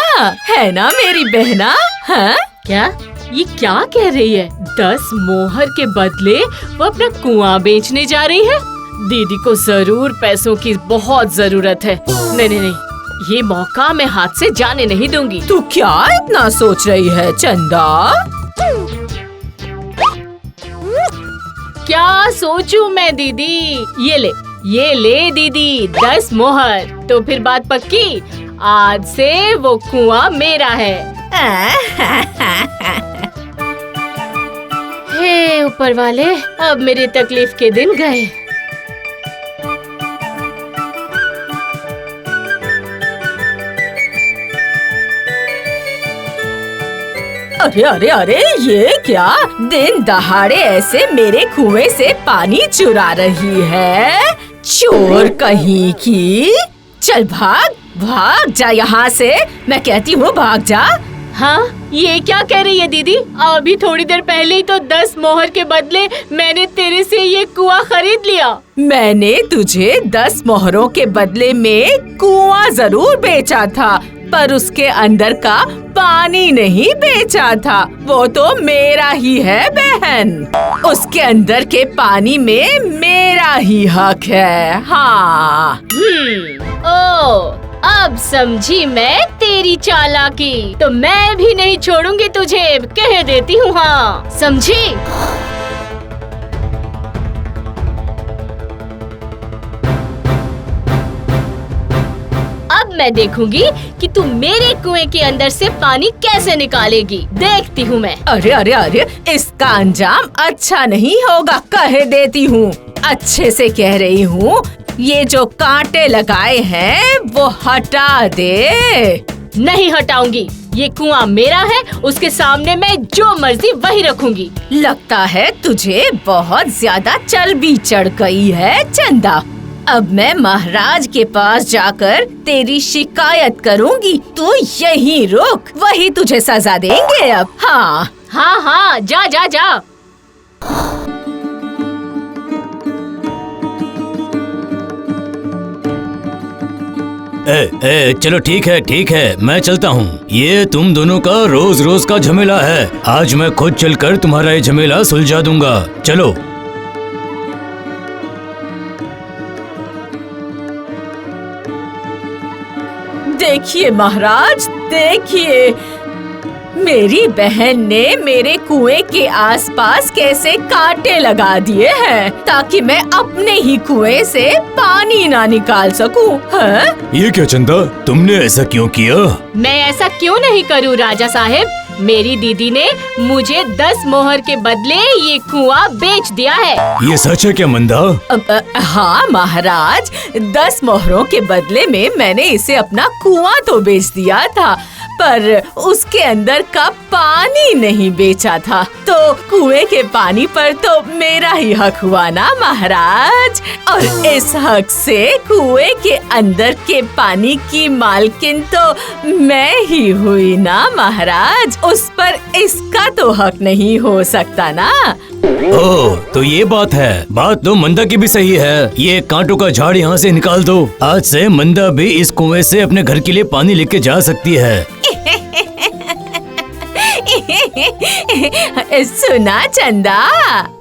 है ना मेरी बहना? हाँ? क्या? ये क्या कह रही है? 10 मोहर के बदले वो अपना कुआं बेचने जा रही है? दीदी को जरूर पैसों की बहुत जरूरत है। नहीं नहीं नहीं, ये मौका मैं हाथ से जाने नहीं दूंगी। तू क्या इतना सोच रही है चंदा? क्या सोचूं मैं दीदी? ये ले दीदी 10 मोहर। तो फिर बात पक्की? आज से वो कुआं मेरा है। हे ऊपर वाले, अब मेरी तकलीफ के दिन गए। अरे अरे अरे, ये क्या? दिन दहाड़े ऐसे मेरे कुएं से पानी चुरा रही है? चोर कहीं की! चल भाग भाग जा यहाँ से, मैं कहती हूँ भाग जा। हाँ, ये क्या कह रही है दीदी? अभी थोड़ी देर पहले ही तो 10 मोहर के बदले मैंने तेरे से ये कुआं खरीद लिया। मैंने तुझे 10 मोहरों के बदले में कुआं जरूर बेचा था, पर उसके अंदर का पानी नहीं बेचा था। वो तो मेरा ही है बहन। उसके अंदर के पानी में मेरा ही हक है। हाँ। ओ, अब समझी मैं तेरी चालाकी। तो मैं भी नहीं छोड़ूंगी तुझे, कह देती हूँ। हाँ, समझी? अब मैं देखूंगी कि तू मेरे कुएं के अंदर से पानी कैसे निकालेगी। देखती हूँ मैं। अरे अरे अरे, इसका अंजाम अच्छा नहीं होगा, कह देती हूँ। अच्छे से कह रही हूँ, ये जो कांटे लगाए हैं वो हटा दे। नहीं हटाऊंगी। ये कुआं मेरा है, उसके सामने मैं जो मर्जी वही रखूंगी। लगता है तुझे बहुत ज्यादा चर्बी चढ़ गई है चंदा। अब मैं महाराज के पास जाकर तेरी शिकायत करूंगी। तू यहीं रुक, वही तुझे सजा देंगे अब। हाँ हाँ हाँ, जा जा जा। चलो ठीक है, मैं चलता हूँ। ये तुम दोनों का रोज रोज का झमेला है। आज मैं खुद चलकर तुम्हारा ये झमेला सुलझा दूंगा। चलो। देखिए महाराज, देखिए मेरी बहन ने मेरे कुएं के आसपास कैसे कांटे लगा दिए हैं ताकि मैं अपने ही कुएं से पानी ना निकाल सकूं। हाँ? ये क्या चंदा, तुमने ऐसा क्यों किया? मैं ऐसा क्यों नहीं करूं राजा साहब? मेरी दीदी ने मुझे 10 मोहर के बदले ये कुआं बेच दिया है। ये सच है क्या मंदा? हाँ महाराज, 10 मोहरों के बदले में मैंने इसे अपना कुआं तो बेच दिया था, पर उसके अंदर का पानी नहीं बेचा था। तो कुएं के पानी पर तो मेरा ही हक हुआ ना महाराज। और इस हक से कुएं के अंदर के पानी की मालकिन तो मैं ही हुई ना महाराज। उस पर इसका तो हक नहीं हो सकता ना। ओह, तो ये बात है। बात तो मंदा की भी सही है। ये कांटों का झाड़ यहाँ से निकाल दो। आज से मंदा भी इस कुएं से अपने घर के लिए पानी लेके जा सकती है। सुना चंदा?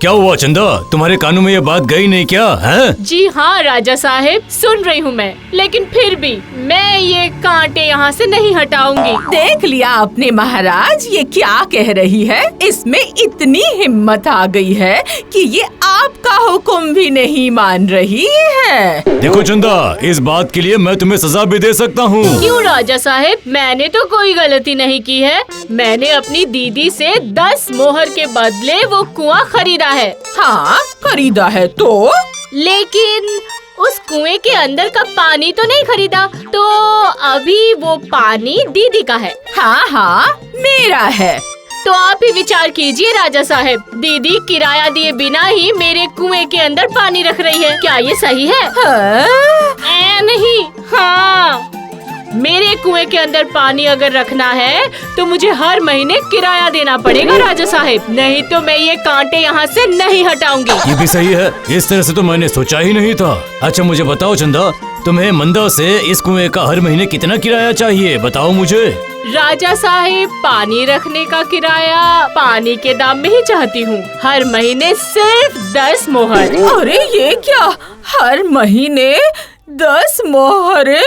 क्या हुआ चंदा, तुम्हारे कानों में ये बात गई नहीं क्या? है? जी हाँ राजा साहब, सुन रही हूँ मैं, लेकिन फिर भी मैं ये कांटे यहाँ से नहीं हटाऊंगी। देख लिया आपने महाराज, ये क्या कह रही है? इसमें इतनी हिम्मत आ गई है कि ये आपका हुक्म भी नहीं मान रही है। देखो चंदा, इस बात के लिए मैं तुम्हें सजा भी दे सकता हूँ। क्यों राजा साहब? मैंने तो कोई गलती नहीं की है। मैंने अपनी दीदी दीदी से 10 मोहर के बदले वो कुआं खरीदा है। हाँ खरीदा है तो? लेकिन उस कुएं के अंदर का पानी तो नहीं खरीदा, तो अभी वो पानी दीदी का है। हाँ हाँ मेरा है। तो आप ही विचार कीजिए राजा साहब, दीदी किराया दिए बिना ही मेरे कुएं के अंदर पानी रख रही है, क्या ये सही है? हाँ? नहीं, हाँ मेरे कुएं के अंदर पानी अगर रखना है तो मुझे हर महीने किराया देना पड़ेगा राजा साहब, नहीं तो मैं ये कांटे यहाँ से नहीं हटाऊंगी। ये भी सही है, इस तरह से तो मैंने सोचा ही नहीं था। अच्छा मुझे बताओ चंदा, तुम्हें मंदा से इस कुएं का हर महीने कितना किराया चाहिए, बताओ मुझे। राजा साहिब, पानी रखने का किराया पानी के दाम में ही चाहती हूँ, हर महीने सिर्फ 10 मोहर। अरे ये क्या, हर महीने 10 मोहरे?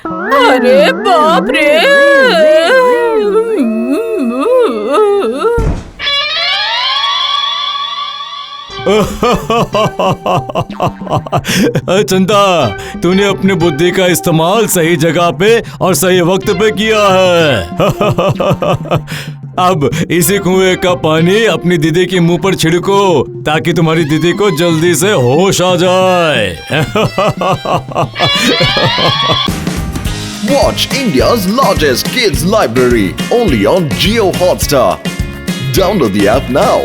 अरे बाप रे। चंदा, तूने अपने बुद्धि का इस्तेमाल सही जगह पे और सही वक्त पे किया है। अब इसी कुएं का पानी अपनी दीदी के मुंह पर छिड़को ताकि तुम्हारी दीदी को जल्दी से होश आ जाए। Watch India's largest kids library only on Jio Hotstar. Download the app now.